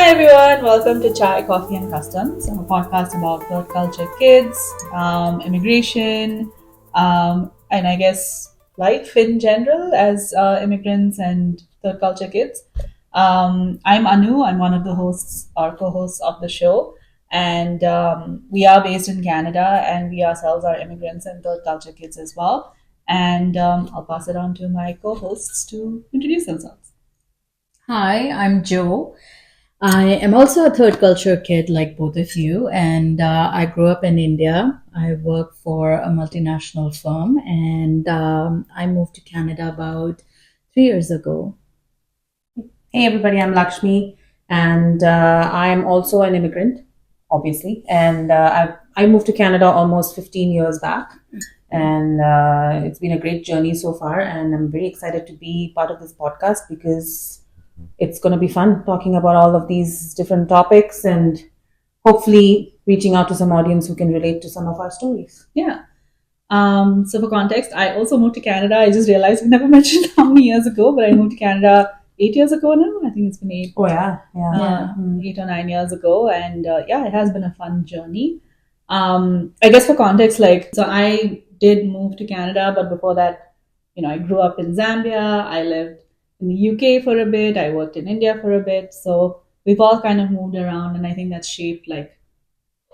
Hi everyone, welcome to Chai, Coffee and Customs, a podcast about third culture kids, immigration, and I guess life in general as immigrants and third culture kids. I'm Anu, I'm one of the hosts or co-hosts of the show, and we are based in Canada and we ourselves are immigrants and third culture kids as well. And I'll pass it on to my co-hosts to introduce themselves. Hi, I'm Joe. I am also a third culture kid like both of you, and I grew up in India. I work for a multinational firm, and I moved to Canada about 3 years ago. Hey everybody, I'm Lakshmi, and I'm also an immigrant, obviously. And I moved to Canada almost 15 years back, and it's been a great journey so far. And I'm very excited to be part of this podcast because it's going to be fun talking about all of these different topics and hopefully reaching out to some audience who can relate to some of our stories. Yeah. So for context, I also moved to Canada. I just realized we never mentioned how many years ago, but I moved to Canada 8 years ago now. I think it's been eight. Oh yeah. 8 or 9 years ago, and it has been a fun journey. I guess for context, so I did move to Canada, but before that, I grew up in Zambia. I lived in the UK for a bit. I worked in India for a bit. So we've all kind of moved around, and I think that's shaped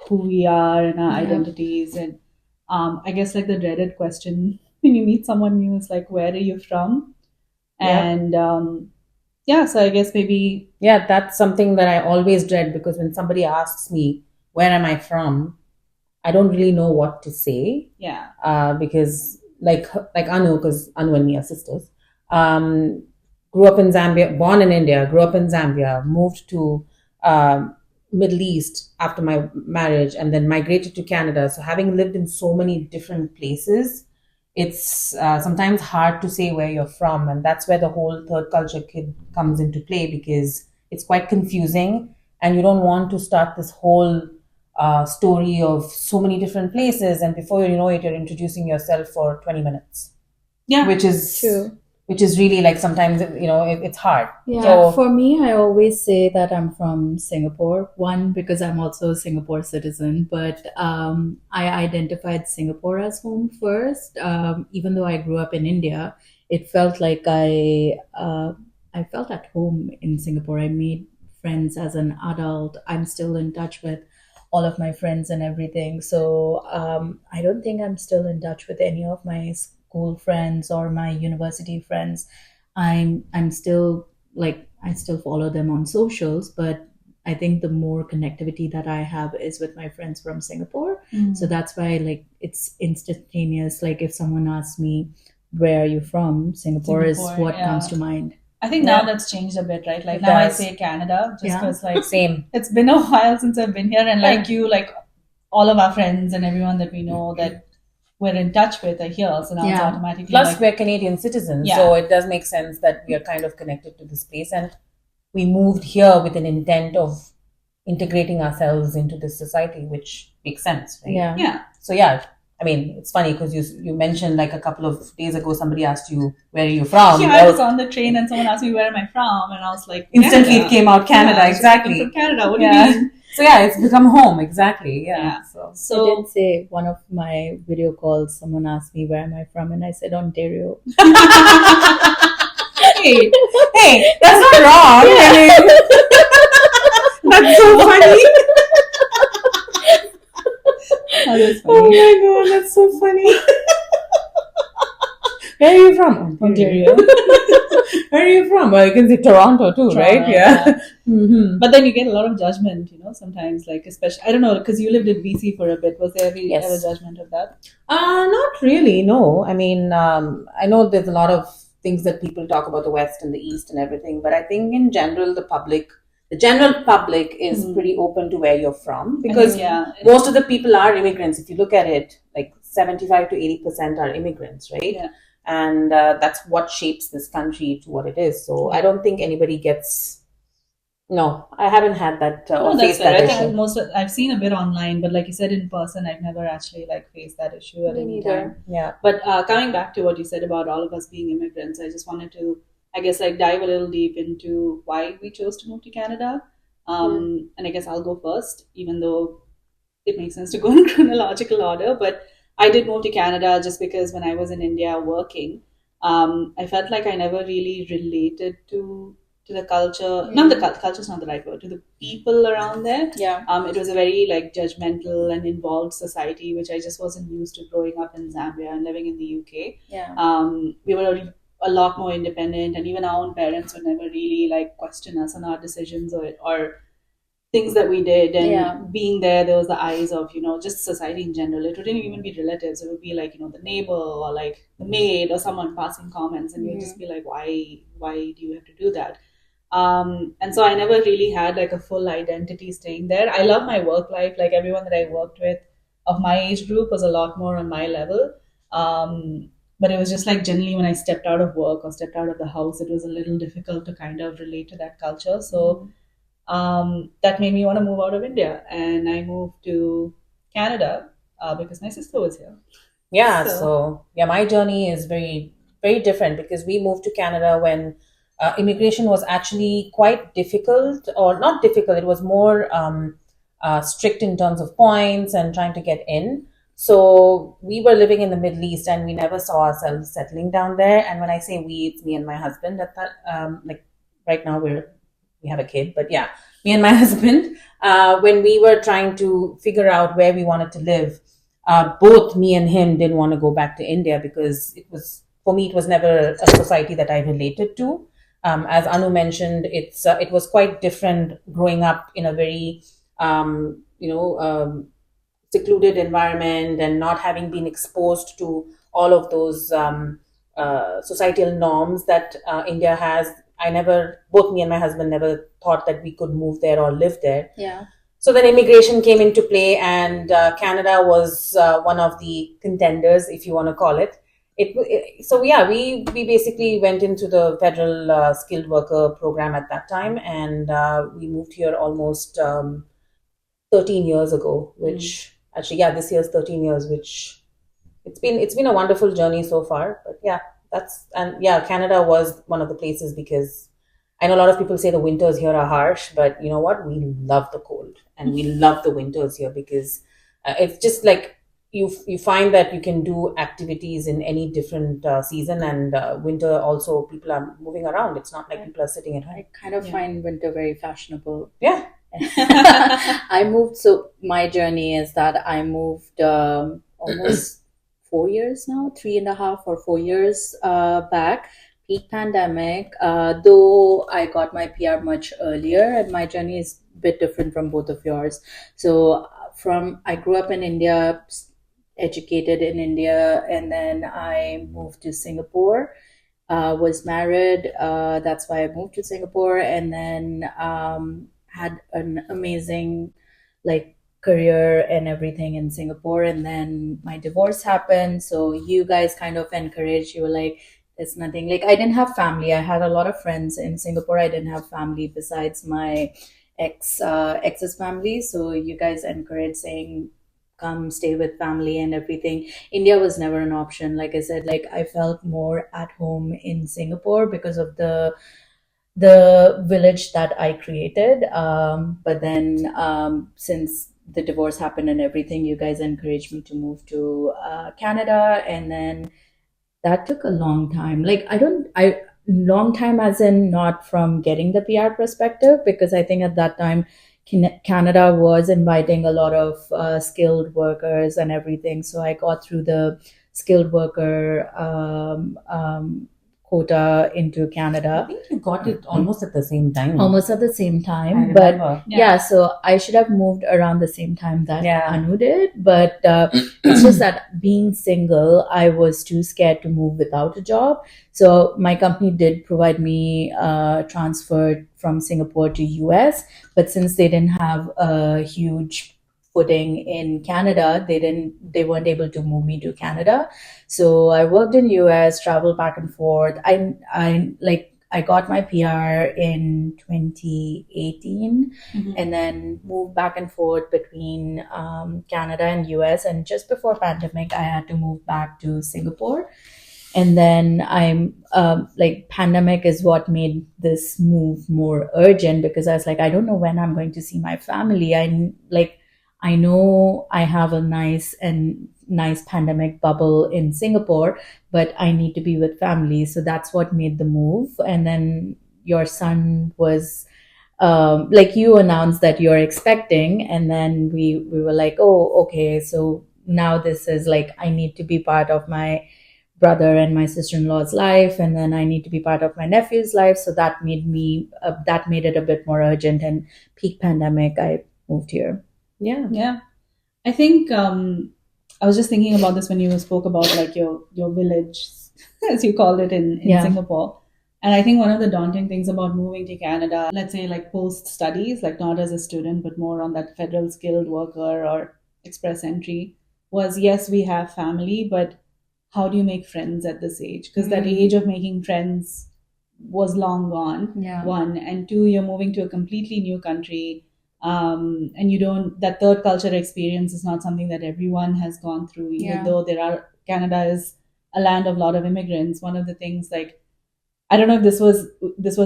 who we are and our identities. And I guess the dreaded question when you meet someone new is where are you from? And so I guess maybe that's something that I always dread, because when somebody asks me where am I from, I don't really know what to say. Because like Anu, because Anu and me are sisters. Grew up in Zambia, born in India, grew up in Zambia, moved to Middle East after my marriage, and then migrated to Canada. So having lived in so many different places, it's sometimes hard to say where you're from. And that's where the whole third culture kid comes into play, because it's quite confusing and you don't want to start this whole story of so many different places. And before you know it, you're introducing yourself for 20 minutes. Yeah, which is true. Which is really sometimes, it's hard. Yeah, So, for me, I always say that I'm from Singapore. One, because I'm also a Singapore citizen, but I identified Singapore as home first. Even though I grew up in India, it felt like I felt at home in Singapore. I made friends as an adult. I'm still in touch with all of my friends and everything. So I don't think I'm still in touch with any of my school friends or my university friends. I'm still I still follow them on socials, but I think the more connectivity that I have is with my friends from Singapore. So that's why it's instantaneous. If someone asks me where are you from, Singapore is what comes to mind. I think now that's changed a bit, right? Now I say Canada just because same. It's been a while since I've been here, and all of our friends and everyone that we know that we're in touch with are here, so now it's automatically Plus we're Canadian citizens, so it does make sense that we are kind of connected to this place, and we moved here with an intent of integrating ourselves into this society, which makes sense, right? So I mean, it's funny because you mentioned a couple of days ago somebody asked you where are you from. I was on the train and someone asked me where am I from, and I was like, instantly Canada. It came out Canada. Exactly. From Canada. What do you mean? So it's become home. Exactly. So I did say one of my video calls, someone asked me where am I from, and I said Ontario. hey, that's not wrong. I mean, that's so funny. Oh my god, that's so funny. Where are you from? Ontario. Where are you from? Well, you can say Toronto too, right? Yeah. Mm-hmm. But then you get a lot of judgment, sometimes, especially, I don't know, because you lived in BC for a bit. Was there ever judgment of that? Not really, no. I mean, I know there's a lot of things that people talk about the West and the East and everything, but I think in general, the general public is pretty open to where you're from, because most of the people are immigrants. If you look at it, 75 to 80% are immigrants, right? Yeah. And that's what shapes this country to what it is. So I don't think anybody gets. No, I haven't had that or faced that issue. I've seen a bit online, but like you said, in person, I've never actually faced that issue at any time. Yeah. But coming back to what you said about all of us being immigrants, I just wanted to, I guess, dive a little deep into why we chose to move to Canada. And I guess I'll go first, even though it makes sense to go in chronological order. But I did move to Canada just because when I was in India working, I felt like I never really related to the culture. Not the culture is not the right word. To the people around there. Yeah. It was a very like judgmental and involved society, which I just wasn't used to growing up in Zambia and living in the UK. Yeah. We were a lot more independent, and even our own parents would never really like question us on our decisions or things that we did. And being there was the eyes of just society in general. It wouldn't even be relatives. It would be like the neighbor or like the maid or someone passing comments, and you'd just be like, why do you have to do that? And so I never really had like a full identity staying there. I love my work life. Like everyone that I worked with of my age group was a lot more on my level. But it was just like generally when I stepped out of work or stepped out of the house, it was a little difficult to kind of relate to that culture. So that made me want to move out of India, and I moved to Canada because my sister was here. Yeah, so yeah, my journey is very, very different because we moved to Canada when immigration was actually quite difficult, or not difficult, it was more strict in terms of points and trying to get in. So we were living in the Middle East and we never saw ourselves settling down there. And when I say we, it's me and my husband at that, like right now we have a kid, but yeah, me and my husband, when we were trying to figure out where we wanted to live, both me and him didn't want to go back to India because for me, it was never a society that I related to. As Anu mentioned, it was quite different growing up in a very, secluded environment and not having been exposed to all of those societal norms that India has. Both me and my husband never thought that we could move there or live there. Yeah. So then immigration came into play, and Canada was one of the contenders, if you want to call it. We basically went into the federal skilled worker program at that time, and we moved here almost 13 years ago, which actually, yeah, this year's 13 years, which it's been a wonderful journey so far. But yeah, Canada was one of the places because I know a lot of people say the winters here are harsh, but you know what? We love the cold and we love the winters here because it's just like you find that you can do activities in any different season, and winter also people are moving around. It's not like people are sitting at home. I kind of find winter very fashionable. Yeah. I moved, so my journey is that I moved almost 4 years now, 3.5 or 4 years back, peak pandemic, though I got my PR much earlier, and my journey is a bit different from both of yours. So I grew up in India, educated in India, and then I moved to Singapore, was married, that's why I moved to Singapore, and then had an amazing like career and everything in Singapore. And then my divorce happened, so you guys kind of encouraged, you were like, there's nothing, like I didn't have family. I had a lot of friends in Singapore. I didn't have family besides my ex's family, so you guys encouraged, saying come stay with family and everything. India was never an option. Like I said, like I felt more at home in Singapore because of the village that I created. But then since the divorce happened and everything, you guys encouraged me to move to Canada, and then that took a long time. Like long time as in not from getting the PR perspective, because I think at that time Canada was inviting a lot of skilled workers and everything. So I got through the skilled worker quota into Canada. I think you got it almost at the same time. Almost at the same time. I remember. But so I should have moved around the same time that Anu did. But it's just that being single, I was too scared to move without a job. So my company did provide me transfer from Singapore to US. But since they didn't have a huge footing in Canada, they weren't able to move me to Canada. So I worked in US, traveled back and forth. I got my PR in 2018, and then moved back and forth between Canada and US. And just before pandemic, I had to move back to Singapore. And then I'm like, pandemic is what made this move more urgent, because I was like, I don't know when I'm going to see my family. I know I have a nice pandemic bubble in Singapore, but I need to be with family. So that's what made the move. And then your son was, like, you announced that you're expecting, and then we were like, oh, okay, so now this is like, I need to be part of my brother and my sister-in-law's life, and then I need to be part of my nephew's life. So that made it a bit more urgent. And peak pandemic, I moved here. Yeah. I think I was just thinking about this when you spoke about like your village, as you called it in Yeah. Singapore. And I think one of the daunting things about moving to Canada, let's say like post studies, like not as a student, but more on that federal skilled worker or express entry, was yes, we have family, but how do you make friends at this age? Because that age of making friends was long gone. Yeah. One, and two, you're moving to a completely new country, and you don't, that third culture experience is not something that everyone has gone through, even Yeah. though Canada is a land of a lot of immigrants. One of the things, like, I don't know if this was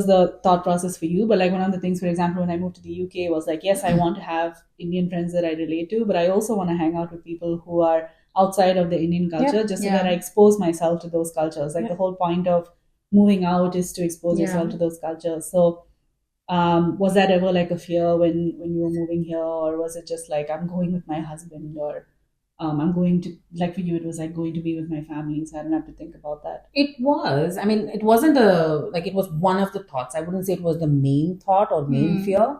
the thought process for you, but like one of the things, for example, when I moved to the UK, was like, yes, I want to have Indian friends that I relate to, but I also want to hang out with people who are outside of the Indian culture, just so that I expose myself to those cultures. Like the whole point of moving out is to expose yourself to those cultures. So was that ever like a fear when you were moving here, or was it just like, I'm going with my husband, or I'm going to, like for you, it was like going to be with my family, so I don't have to think about that. It was. I mean, it wasn't it was one of the thoughts. I wouldn't say it was the main thought or main fear.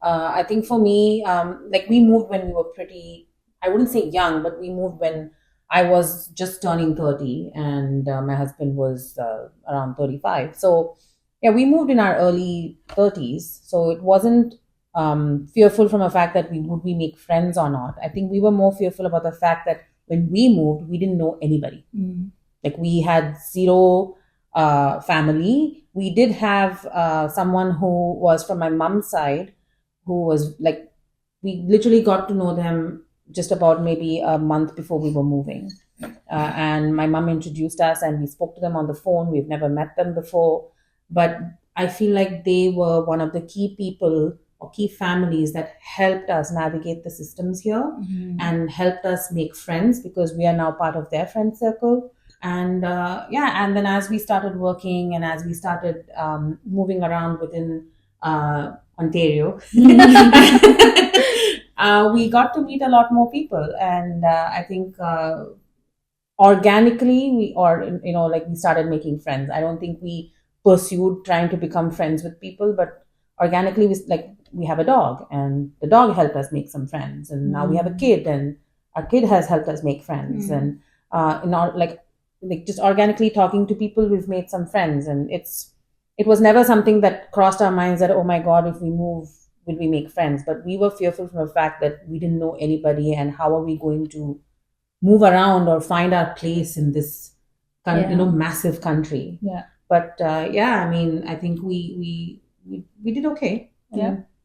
I think for me, like we moved when we were pretty, I wouldn't say young, but we moved when I was just turning 30 and my husband was around 35. So, yeah, we moved in our early 30s. So it wasn't fearful from a fact that would we make friends or not. I think we were more fearful about the fact that when we moved, we didn't know anybody. Like we had zero family. We did have someone who was from my mom's side, who was like, we literally got to know them just about maybe a month before we were moving. And my mom introduced us and we spoke to them on the phone. We've never met them before. But I feel like they were one of the key people or key families that helped us navigate the systems here and helped us make friends, because we are now part of their friend circle. And and then as we started working and as we started moving around within Ontario, we got to meet a lot more people. And I think organically like we started making friends. I don't think we pursued trying to become friends with people, but organically we have a dog, and the dog helped us make some friends, and now we have a kid, and our kid has helped us make friends. And just organically talking to people, we've made some friends. And it was never something that crossed our minds that, oh my God, if we move, will we make friends? But we were fearful from the fact that we didn't know anybody, and how are we going to move around or find our place in this massive country. But I mean, I think we did okay.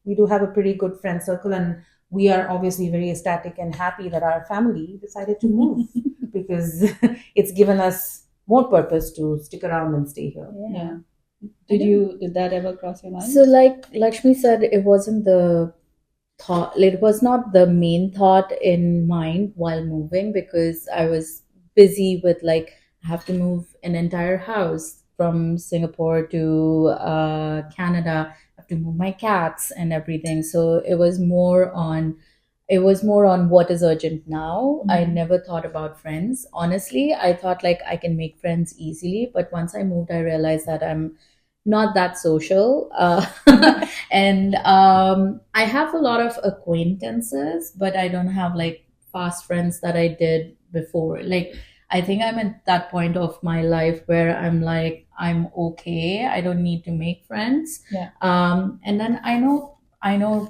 We do have a pretty good friend circle, and we are obviously very ecstatic and happy that our family decided to move because it's given us more purpose to stick around and stay here. Did that ever cross your mind? So, like Lakshmi said, it wasn't the thought, it was not the main thought in mind while moving, because I was busy with, like, I have to move an entire house from Singapore to Canada. I have to move my cats and everything. So it was more on what is urgent now. I never thought about friends. Honestly, I thought like I can make friends easily, but once I moved, I realized that I'm not that social. And I have a lot of acquaintances, but I don't have like fast friends that I did before. Like, I think I'm at that point of my life where I'm like, I'm okay. I don't need to make friends. And then I know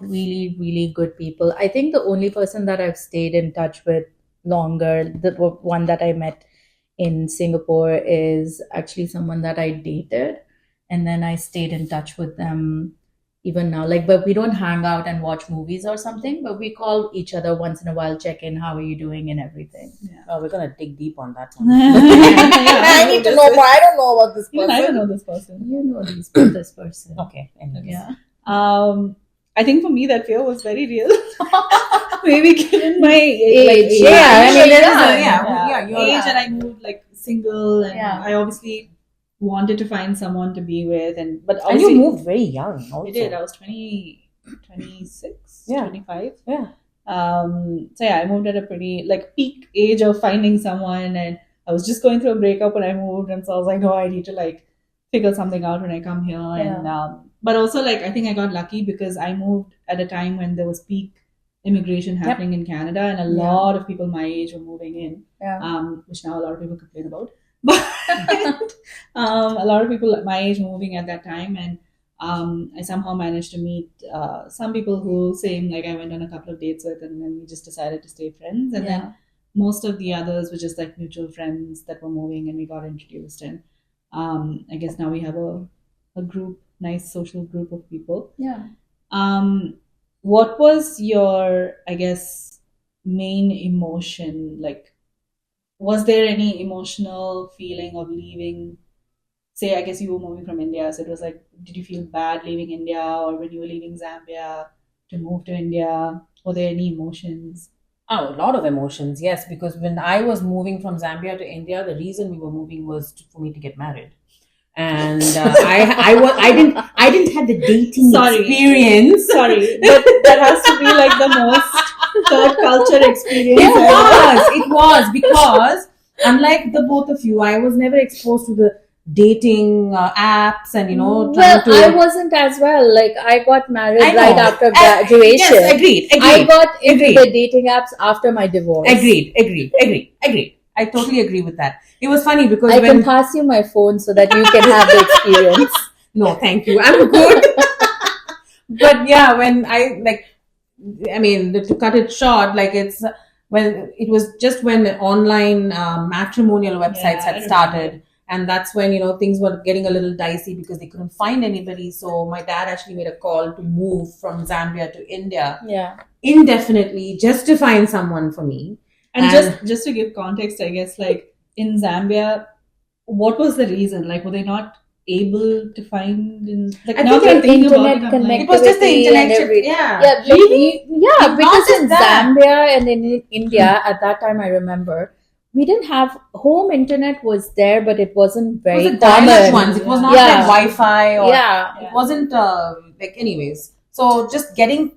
really, really good people. I think the only person that I've stayed in touch with longer, the one that I met in Singapore, is actually someone that I dated. And then I stayed in touch with them even now. Like, but we don't hang out and watch movies or something, but we call each other once in a while, check in, how are you doing and everything. Yeah. Oh, we're gonna dig deep on that one. I need to know more. I don't know about this person. Even I don't know this person. You know this person. Okay. Anyways. Yeah. I think for me that fear was very real. Maybe given my age. like, Yeah, I mean, there is your age, and I moved like single, and I obviously wanted to find someone to be with, and you moved very young. Also. I did. I was 26, 25. Yeah. So I moved at a pretty like peak age of finding someone, and I was just going through a breakup when I moved, and so I was like, no, I need to like figure something out when I come here, and but also like I think I got lucky because I moved at a time when there was peak immigration happening in Canada, and a lot of people my age were moving in, which now a lot of people complain about. But a lot of people my age were moving at that time, and I somehow managed to meet some people who same like I went on a couple of dates with, and then we just decided to stay friends, and then most of the others were just like mutual friends that were moving, and we got introduced, and I guess now we have a group, nice social group of people. What was your, I guess, main emotion? Like, was there any emotional feeling of leaving? Say, I guess you were moving from India, so it was like, did you feel bad leaving India, or when you were leaving Zambia to move to India? Were there any emotions? Oh, a lot of emotions, yes. Because when I was moving from Zambia to India, the reason we were moving was for me to get married. And I didn't have the dating experience. Sorry, but that has to be like the most third culture experience. It was because unlike the both of you, I was never exposed to the dating apps and I wasn't as well. Like I got married right after graduation. Yes, agreed. I got into the dating apps after my divorce. Agreed. I totally agree with that. It was funny because I can pass you my phone so that you can have the experience. No, thank you. I'm good. But yeah, when to cut it short, like it's when it was just when online matrimonial websites had started. And that's when, things were getting a little dicey because they couldn't find anybody. So my dad actually made a call to move from Zambia to India. Indefinitely, just to find someone for me. And just to give context, I guess, like in Zambia, what was the reason? Like, were they not able to find? I think internet connectivity. It was just the internet. Really? Because in Zambia and in India at that time, I remember we didn't have home internet was there, but it wasn't very common. Ones. It was not like Wi-Fi or it wasn't anyways. So just getting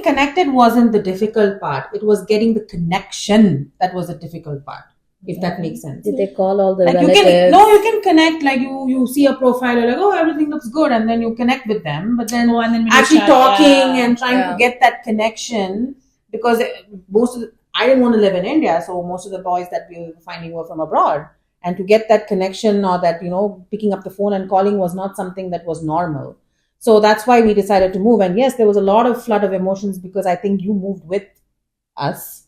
connected wasn't the difficult part. It was getting the connection that was the difficult part, if that makes sense. Did they call all the relatives? You can connect, like you see a profile, you're like, oh, everything looks good, and then you connect with them. But then, actually talking and trying to get that connection, because I didn't want to live in India, so most of the boys that we were finding were from abroad. And to get that connection or that, picking up the phone and calling was not something that was normal. So that's why we decided to move. And yes, there was a lot of flood of emotions because I think you moved with us.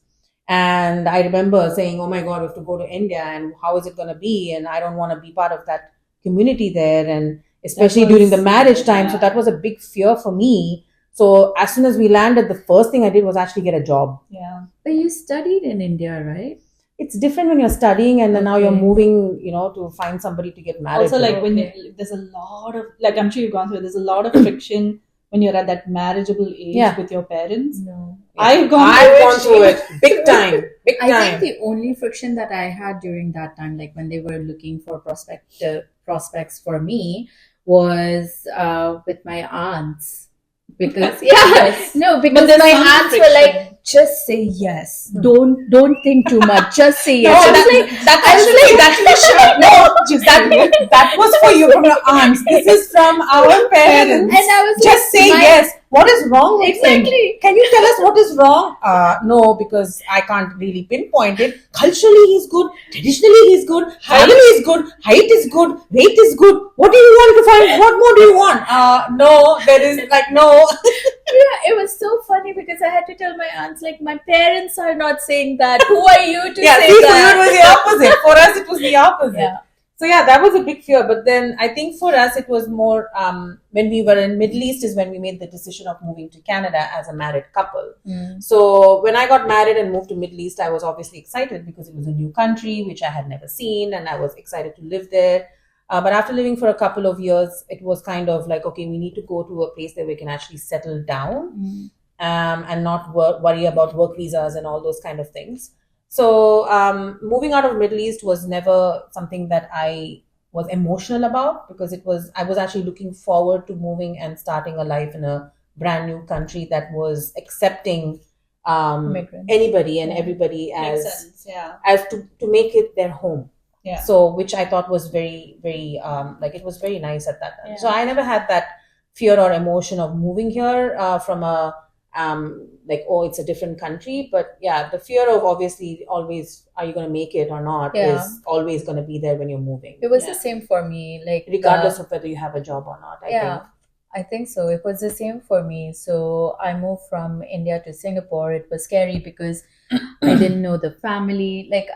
And I remember saying, oh my God, we have to go to India and how is it going to be? And I don't want to be part of that community there. And especially during the marriage time. So that was a big fear for me. So as soon as we landed, the first thing I did was actually get a job. Yeah. But you studied in India, right? It's different when you're studying and then now you're moving, to find somebody to get married. Also, like there's a lot of, like I'm sure you've gone through it, there's a lot of friction when you're at that marriageable age with your parents. No. I've gone through it. Big time. I think the only friction that I had during that time, like when they were looking for prospects for me, was with my aunts. Because because my aunts were like, just say yes. Don't think too much. Just say yes. That was for you from your aunts. This is from our parents. And I was just say yes. What is wrong with him? Can you tell us what is wrong? No, because I can't really pinpoint it. Culturally, he's good. Traditionally, he's good. Family is good. Height is good. Weight is good. What do you want to find? What more do you want? No, there is no. It was so funny because I had to tell my aunts, like, my parents are not saying that. Who are you to say that? For you it was the opposite. For us, it was the opposite. So yeah, that was a big fear. But then I think for us it was more when we were in Middle East is when we made the decision of moving to Canada as a married couple. So when I got married and moved to Middle East, I was obviously excited because it was a new country which I had never seen, and I was excited to live there. But after living for a couple of years, it was kind of like, okay, we need to go to a place that we can actually settle down and not worry about work visas and all those kind of things. So moving out of Middle East was never something that I was emotional about, because I was actually looking forward to moving and starting a life in a brand new country that was accepting anybody and everybody as to make it their home. Yeah. So which I thought was very, very like it was very nice at that time. Yeah. So I never had that fear or emotion of moving here from a like, oh, it's a different country. But yeah, the fear of obviously always, are you going to make it or not, is always going to be there when you're moving. It was the same for me, like regardless of whether you have a job or not. I think so. It was the same for me. So I moved from India to Singapore. It was scary because I didn't know the family. Like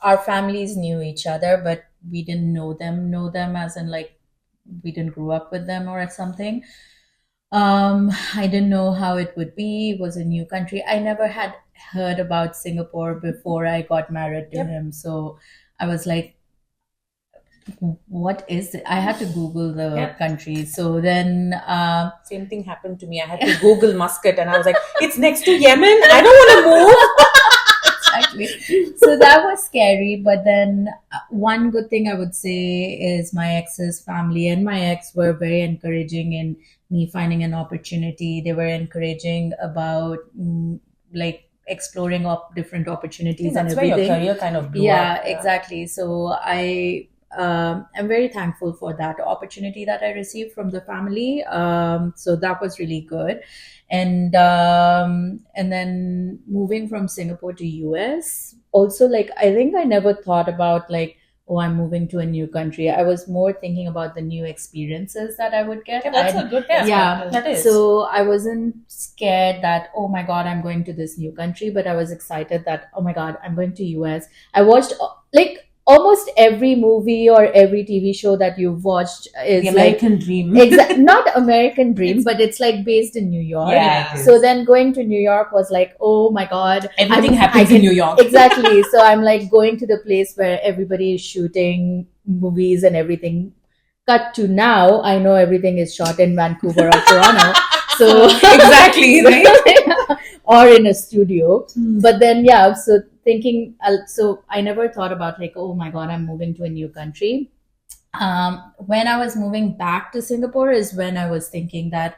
our families knew each other, but we didn't know them as in like we didn't grow up with them or something. I didn't know how it would be. It was a new country. I never had heard about Singapore before I got married to him. So I was like, what is it? I had to Google the country. So then same thing happened to me. I had to Google Muscat and I was like, it's next to Yemen. I don't want to move. Exactly. So that was scary. But then one good thing I would say is my ex's family and my ex were very encouraging in me finding an opportunity. They were encouraging about like exploring different opportunities and everything. That's where your career kind of grew up. Exactly. So I'm very thankful for that opportunity that I received from the family. So that was really good. And then moving from Singapore to US, also, like, I think I never thought about like, oh, I'm moving to a new country. I was more thinking about the new experiences that I would get. Yeah, that's a good thing. Yeah, that is. So I wasn't scared that, oh my God, I'm going to this new country, but I was excited that, oh my God, I'm going to US. I watched like almost every movie or every TV show that you've watched is the American Dream. Not American Dream, but it's like based in New York. Yeah. So then going to New York was like, oh my God. Everything happens in New York. Exactly. So I'm like going to the place where everybody is shooting movies and everything. Cut to now, I know everything is shot in Vancouver or Toronto. So exactly, right? Or in a studio. But then, so thinking, so I never thought about like, oh my God, I'm moving to a new country. When I was moving back to Singapore is when I was thinking that,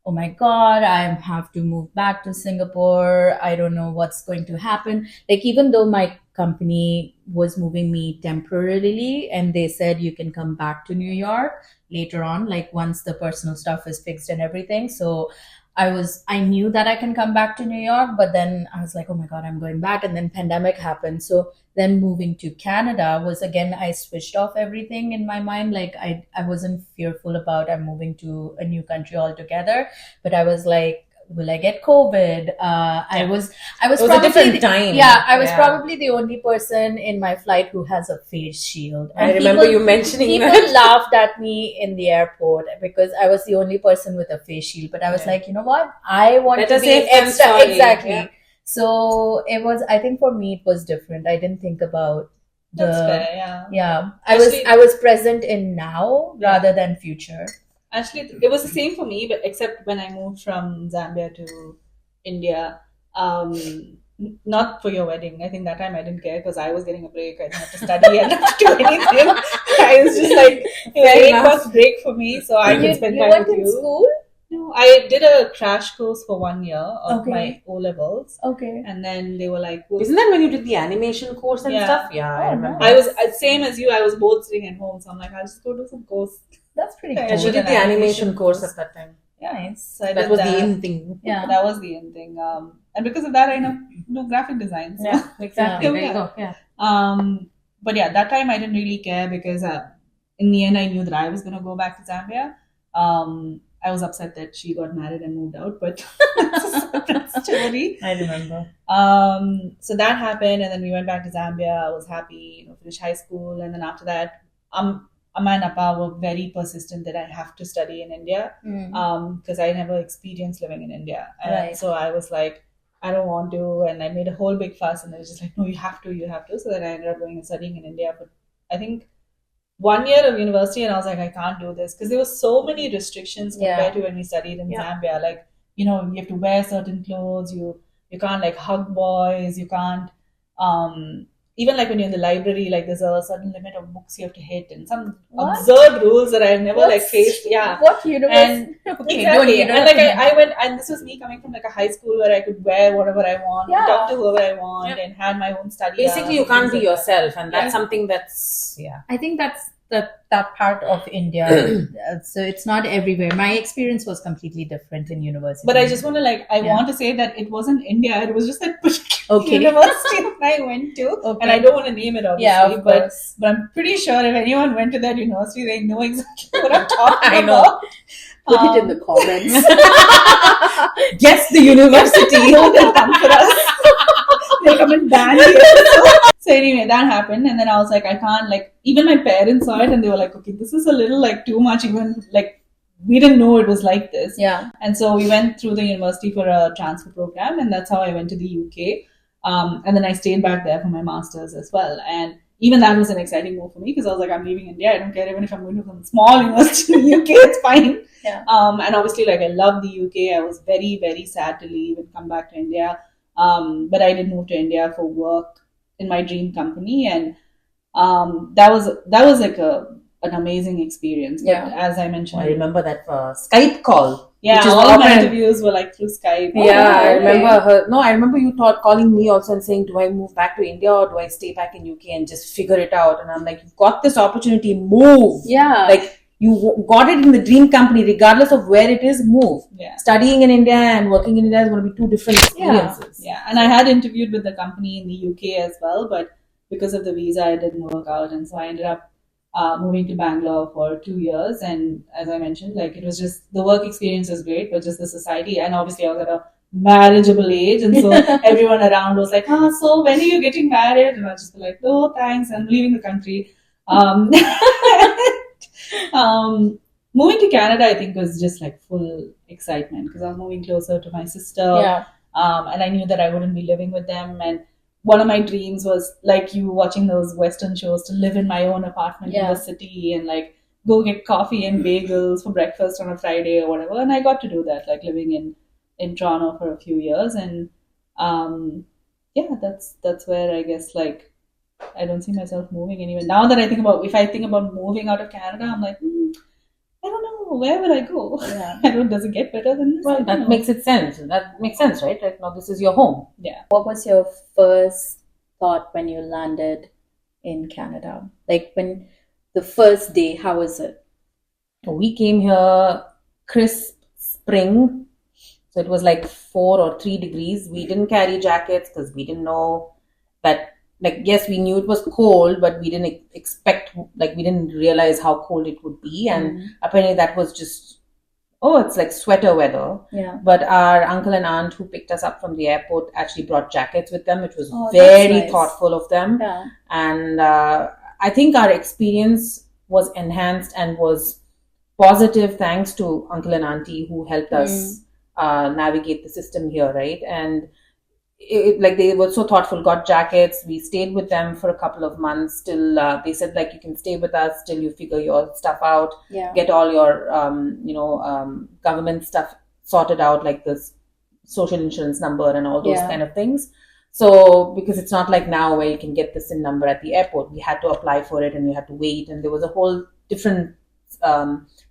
oh my God, I have to move back to Singapore. I don't know what's going to happen. Like, even though my company was moving me temporarily and they said you can come back to New York later on, like once the personal stuff is fixed and everything. So I knew that I can come back to New York, but then I was like, oh my God, I'm going back. And then pandemic happened. So then moving to Canada was, again, I switched off everything in my mind. Like I wasn't fearful about I'm moving to a new country altogether, but I was like, will I get COVID? I was it was a different time. Yeah, I was probably the only person in my flight who has a face shield. And I remember you mentioning that. People laughed at me in the airport because I was the only person with a face shield. But I was like, you know what? I want to be extra. Exactly. Yeah. So I think for me, it was different. I didn't think about That's fair, yeah. I was present in now rather than future. Actually, it was the same for me, but except when I moved from Zambia to India, not for your wedding. I think that time I didn't care because I was getting a break. I didn't have to study and not do anything. I was just like, it was break for me, so I could spend time with you. You went in school? No, I did a crash course for 1 year of my O levels. Okay. And then they were like, isn't that when you did the animation course and stuff? Yeah, I remember. I was same as you. I was both sitting at home, so I'm like, I'll just go do some course. That's pretty cool. You did the animation course at that time. Yeah, nice. So I that was the in thing. Yeah, that was the in thing. And because of that, I know graphic design. So. Yeah, exactly. There you go. Yeah. But yeah, that time I didn't really care because in the end I knew that I was going to go back to Zambia. I was upset that she got married and moved out, but that's a separate story. I remember. So that happened, and then we went back to Zambia. I was happy, finished high school, and then after that, Amma and Appa were very persistent that I have to study in India, because I never experienced living in India, and so I was like, I don't want to, and I made a whole big fuss, and I was just like, no, you have to. So then I ended up going and studying in India, but I think 1 year of university, and I was like, I can't do this because there were so many restrictions compared to when we studied in Zambia. Like, you have to wear certain clothes, you can't like hug boys, you can't even like when you're in the library, like there's a certain limit of books you have to hit, and some absurd rules that I've never like faced. Yeah. What university? Exactly. And like I went, and this was me coming from like a high school where I could wear whatever I want, talk to whoever I want, and had my own study. Basically, you can't be yourself, and that's something that's I think that's that part of India. So it's not everywhere. My experience was completely different in university. But I just want to want to say that it wasn't India. It was just that particular university that I went to, and I don't want to name it obviously. But I'm pretty sure if anyone went to that university, they know exactly what I'm talking about. Put it in the comments. Guess the university. They'll come for us. They'll come and ban you. So anyway, that happened, and then I was like, I can't, even my parents saw it, and they were like, okay, this is a little too much, even we didn't know it was like this. Yeah. And so we went through the university for a transfer program, and that's how I went to the UK. And then I stayed back there for my master's as well. And even that was an exciting move for me because I was like, I'm leaving India. I don't care even if I'm going to some small university in the UK, it's fine. Yeah. And obviously, I love the UK. I was very, very sad to leave and come back to India. But I did move to India for work in my dream company, and that was like an amazing experience. But as I mentioned, I remember that Skype call. Yeah, all of my interviews were through Skype. I remember her. No, I remember you calling me also and saying, do I move back to India or do I stay back in UK and just figure it out? And I'm like, you've got this opportunity, move. Yeah. You got it in the dream company, regardless of where it is, move. Yeah. Studying in India and working in India is going to be two different experiences. Yeah. And I had interviewed with the company in the UK as well, but because of the visa, it didn't work out. And so I ended up moving to Bangalore for 2 years. And as I mentioned, it was just, the work experience was great, but just the society. And obviously I was at a marriageable age. And so everyone around was like, so when are you getting married? And I was just like, oh, thanks, I'm leaving the country. Moving to Canada, I think, was just full excitement because I was moving closer to my sister. Yeah. And I knew that I wouldn't be living with them. And one of my dreams was, like you watching those Western shows, to live in my own apartment in the city and go get coffee and bagels for breakfast on a Friday or whatever. And I got to do that, living in Toronto for a few years. And that's where I guess I don't see myself moving anywhere. Now that if I think about moving out of Canada, I'm like, I don't know, where will I go? Yeah. Does it get better than this? Well, that makes sense. That makes sense, right? Now this is your home. Yeah. What was your first thought when you landed in Canada? When the first day, how was it? We came here crisp spring. So it was 4 or 3 degrees. We didn't carry jackets because we didn't know that. Yes, we knew it was cold, but we didn't expect, we didn't realize how cold it would be. And apparently that was just, it's sweater weather. Yeah. But our uncle and aunt who picked us up from the airport actually brought jackets with them, which was very nice. Thoughtful of them. Yeah. And I think our experience was enhanced and was positive thanks to uncle and auntie who helped us navigate the system here, right? And they were so thoughtful, got jackets. We stayed with them for a couple of months till they said you can stay with us till you figure your stuff out, get all your government stuff sorted out, this social insurance number and all those kind of things. So because it's not like now where you can get the SIN number at the airport, we had to apply for it and we had to wait, and there was a whole different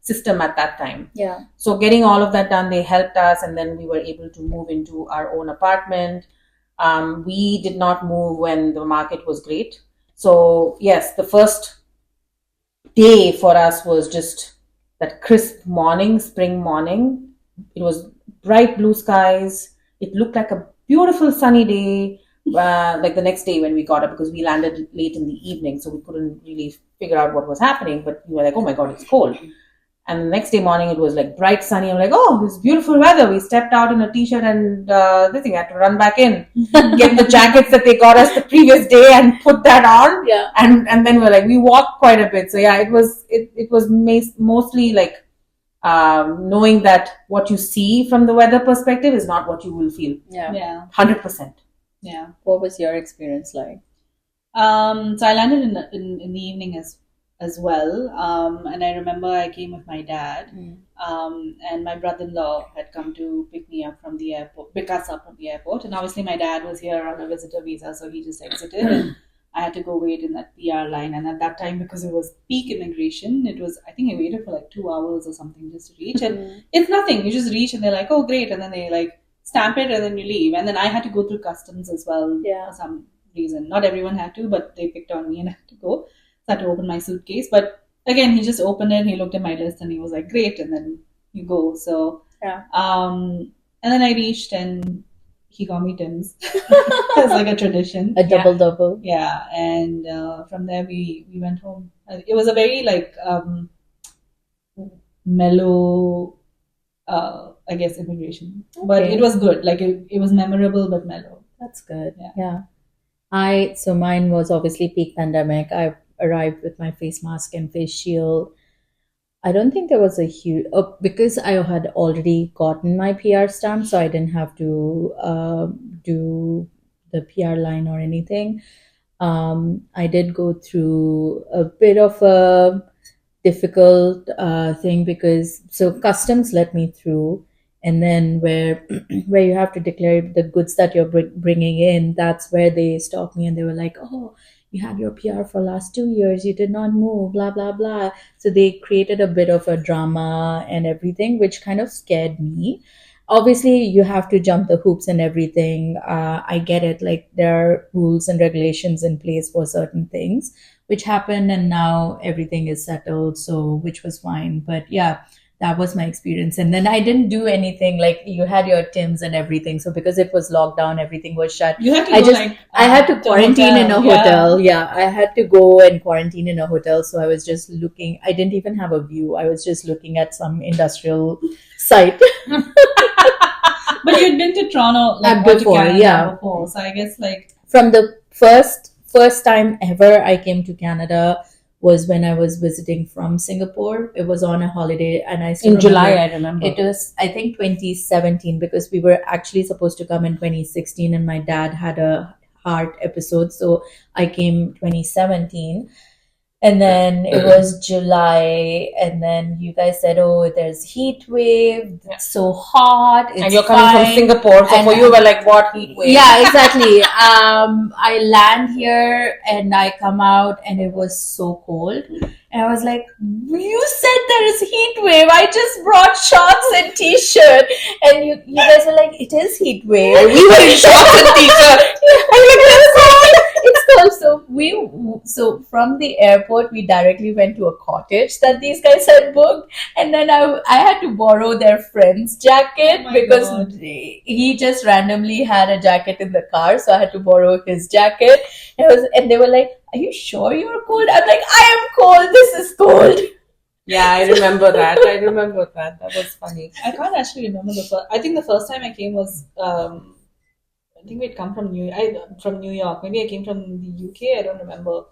system at that time. Yeah. So getting all of that done, they helped us, and then we were able to move into our own apartment. We did not move when the market was great. So yes, the first day for us was just that crisp morning, spring morning. It was bright blue skies. It looked like a beautiful sunny day. The next day when we got up, because we landed late in the evening, so we couldn't really figure out what was happening, but we were like, oh my God, it's cold. And the next day morning, it was like bright sunny. I'm like, oh, this beautiful weather. We stepped out in a t-shirt and this thing. I had to run back in, get the jackets that they got us the previous day and put that on. Yeah. And then we walked quite a bit. So yeah, it was mostly like knowing that what you see from the weather perspective is not what you will feel. Yeah. 100%. Yeah. What was your experience like? So I landed in the evening as well. And I remember I came with my dad. And my brother-in-law had come to pick us up from the airport. And obviously my dad was here on a visitor visa, so he just exited and I had to go wait in that PR line. And at that time, because it was peak immigration, I think I waited for like 2 hours or something just to reach. And it's nothing. You just reach and they're like, oh, great. And then they like stamp it and then you leave. And then I had to go through customs as well for some reason. Not everyone had to, but they picked on me and I had to go. So I had to open my suitcase. But again, he just opened it, he looked at my list and he was like, great. And then you go. So, and then I reached and he got me Tim's. It's like a tradition. A double. Yeah. And from there we went home. It was a very like mellow, I guess, immigration. Okay. But it was good. Like it was memorable but mellow. That's good. Yeah. So mine was obviously peak pandemic. I arrived with my face mask and face shield. I don't think there was a huge because I had already gotten my PR stamp, so I didn't have to do the PR line or anything. I did go through a bit of a difficult thing because customs let me through, and then where you have to declare the goods that you're bringing in, that's where they stopped me and they were like, oh, you had your PR for last 2 years, you did not move, blah, blah, blah. So they created a bit of a drama and everything, which kind of scared me. Obviously, you have to jump the hoops and everything. I get it. Like there are rules and regulations in place for certain things, which happened and now everything is settled. So, which was fine. But yeah, that was my experience. And then I didn't do anything. Like you had your Tims and everything. So because it was locked down, everything was shut. You had to I had to quarantine in a hotel. Yeah, I had to go and quarantine in a hotel. So I was just looking. I didn't even have a view. I was just looking at some industrial site. But you'd been to Toronto before. So I guess like from the first time ever I came to Canada was when I was visiting from Singapore. It was on a holiday and I still remember, July, I remember. It was, I think, 2017 because we were actually supposed to come in 2016 and my dad had a heart episode. So I came 2017 and then it was July and then you guys said, oh, there's heat wave. It's so hot. It's and you're coming from Singapore. So for you, we're like, what heat wave? Yeah, exactly. I land here and I come out and it was so cold. And I was like, you said there is heat wave. I just brought shorts and t-shirt. And you guys were like, it is heat wave. And we were in shorts and t-shirt. I'm like, that's cold. It's cold. So from the airport, we directly went to a cottage that these guys had booked. And then I had to borrow their friend's jacket because he just randomly had a jacket in the car. So I had to borrow his jacket. And they were like, are you sure you're cold? I'm like, I am cold. This is cold. Yeah, I remember that. That was funny. I can't actually remember I think the first time I came was, I think we'd come from New York. Maybe I came from the UK. I don't remember.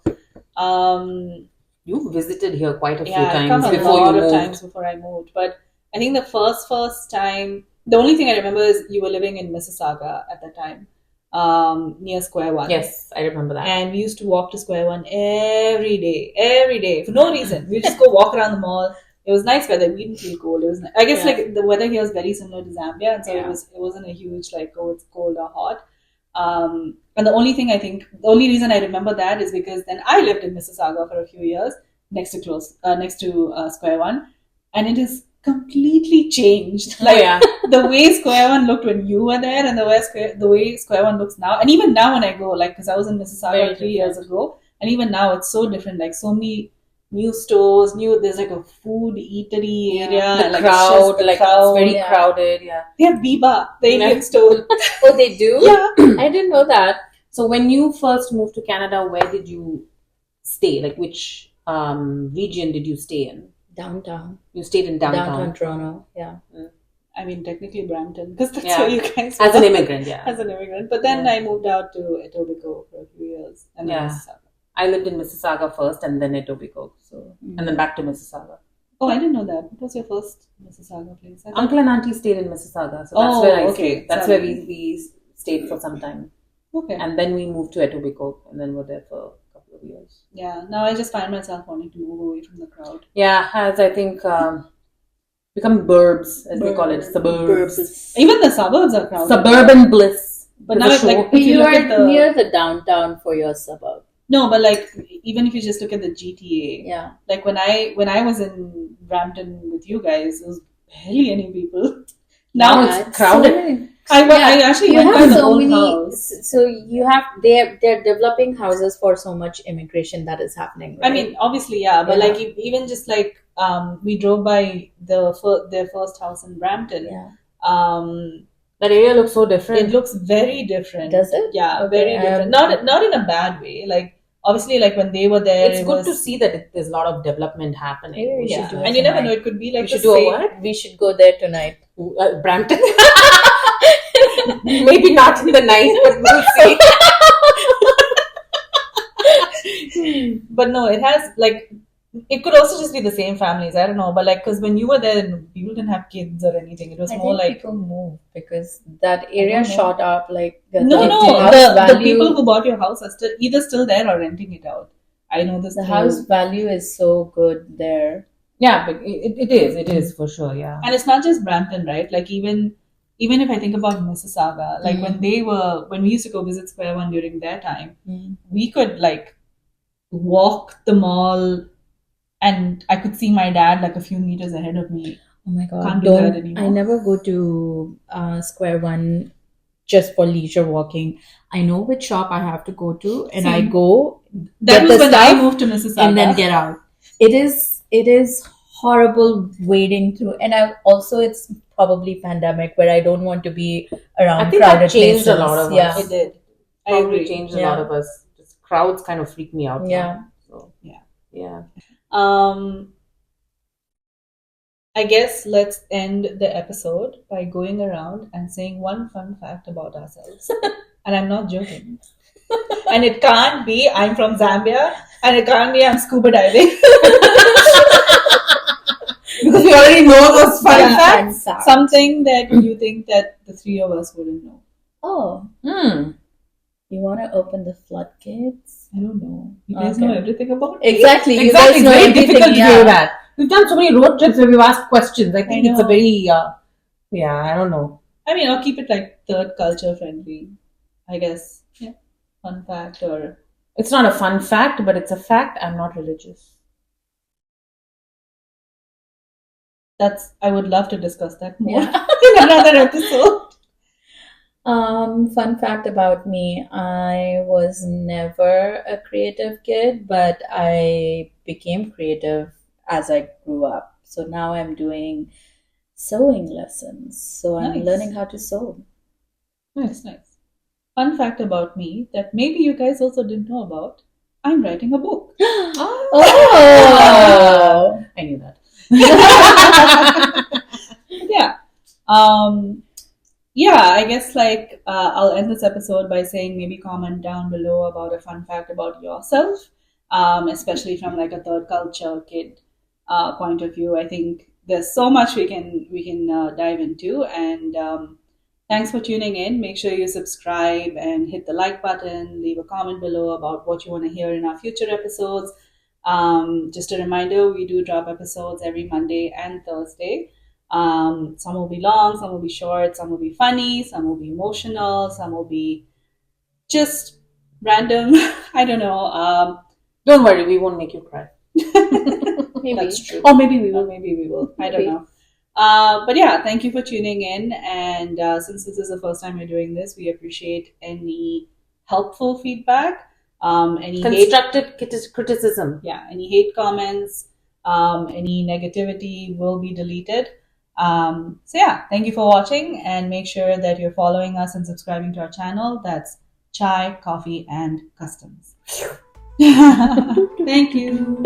You visited here quite a few times before you moved. Yeah, a lot of times before I moved. But I think the first time, the only thing I remember is you were living in Mississauga at that time. Near Square One. Yes, I remember that. And we used to walk to Square One every day, for no reason. We just go walk around the mall. It was nice weather. We didn't feel cold. It was, I guess, like the weather here is very similar to Zambia, and so it wasn't a huge like, oh, it's cold or hot. And the only reason I remember that is because then I lived in Mississauga for a few years next to Square One, and it is completely changed. Like the way Square One looked when you were there, and the way Square One looks now, and even now when I go, like because I was in Mississauga 3 years ago, and even now it's so different. Like so many new stores, there's like a food eatery area, the crowd, it's very crowded. Yeah, they have Biba, the Indian store. Oh, they do? Yeah, I didn't know that. So when you first moved to Canada, where did you stay? Like which region did you stay in? Downtown. You stayed in Downtown Toronto, yeah. I mean, technically Brampton, because that's Yeah. where you guys As were. an immigrant, yeah. As an immigrant. But then Yeah. I moved out to Etobicoke for a few years. And then Yeah. Mississauga. I lived in Mississauga first and then Etobicoke. So and then back to Mississauga. Oh, I didn't know that. What was your first Mississauga place? I thought- Uncle and auntie stayed in Mississauga. So that's Oh, where I okay. stayed. That's Sorry. where we stayed for some time. Okay. And then we moved to Etobicoke and then were there for a couple of years. Yeah. Now I just find myself wanting to move away from the crowd. Yeah, as I think become burbs, as they call it, suburbs. Even the suburbs are crowded. Suburban bliss. But There's now a it's like show. if you You look are at the near the downtown for your suburb. no, but like even if you just look at the GTA, Yeah. like when I was in Brampton with you guys, there was barely any people. Now Now it's it's crowded. So many. I actually You went by have the so old many. house. So you have they're developing houses for so much immigration that is happening. I Right? mean, obviously, yeah, but Yeah. like even just like we drove by their first house in Brampton. yeah. That area looks so different. It looks very different. Does it? Yeah, Okay, very different. Not in a bad way. Like obviously, like when they were there, It's it good was, to see that there's a lot of development happening. Maybe we yeah, should do it and you never tonight. know. It could be like We should the do a same- what? We should go there tonight. Brampton. Maybe not in the night, but we'll see. But no, it has like it could also just be the same families. I don't know, but like because when you were there, people didn't have kids or anything. It was I more think like people moved because that area don't know. shot up. Like the no, house the value, people who bought your house are still there or renting it out. I know this. the through- house value is so good there. Yeah, but it is for sure. Yeah. and it's not just Brampton, right? Like even if I think about Mississauga, like when we used to go visit Square One during their time, we could like walk the mall, and I could see my dad like a few meters ahead of me. Oh my god! Can't do that anymore. I never go to Square One just for leisure walking. I know which shop I have to go to, and I Same. go That get was the when I stuff moved to Mississauga. and then get out. It is horrible wading through, and it's probably pandemic where I don't want to be around I think crowded that changed places. a lot of yeah. us. It did. I Probably agree. changed a Yeah. lot of us. Just crowds kind of freak me out. now. Yeah. So, Yeah. Yeah. I guess let's end the episode by going around and saying one fun fact about ourselves. And I'm not joking. And it can't be I'm from Zambia, and it can't be I'm scuba diving. Because we already know those fun Yeah. facts. Fun fact. Something that you think that the three of us wouldn't know. Oh, you want to open the floodgates? I don't know. You guys Okay. know everything about me? Exactly. You Exactly. guys It's know very everything, difficult to yeah. do that. We've done so many road trips where we've asked questions. I think I it's a know. very, I don't know. I mean, I'll keep it like third culture friendly, I guess. Yeah. Fun fact or It's not a fun fact, but it's a fact. I'm not religious. I would love to discuss that more Yeah. in another episode. Fun fact about me, I was never a creative kid, but I became creative as I grew up. So now I'm doing sewing lessons. So I'm Nice. learning how to sew. Nice. Fun fact about me that maybe you guys also didn't know about. I'm writing a book. Oh! I knew that. Yeah. I guess like I'll end this episode by saying maybe comment down below about a fun fact about yourself, especially from like a third culture kid point of view. I think there's so much we can dive into, and thanks for tuning in. Make sure you subscribe and hit the like button. Leave a comment below about what you want to hear in our future episodes. Just a reminder, we do drop episodes every Monday and Thursday. Some will be long, some will be short, some will be funny, some will be emotional, some will be just random. I don't know. Don't worry, we won't make you cry. Maybe. That's true. Or maybe we Or will. maybe we will. I don't Maybe. know. But yeah, thank you for tuning in. And since this is the first time we're doing this, we appreciate any helpful feedback, any Constructive criticism. any hate comments, any negativity will be deleted. Thank you for watching, and make sure that you're following us and subscribing to our channel. That's Chai, Coffee, and Customs. Thank you.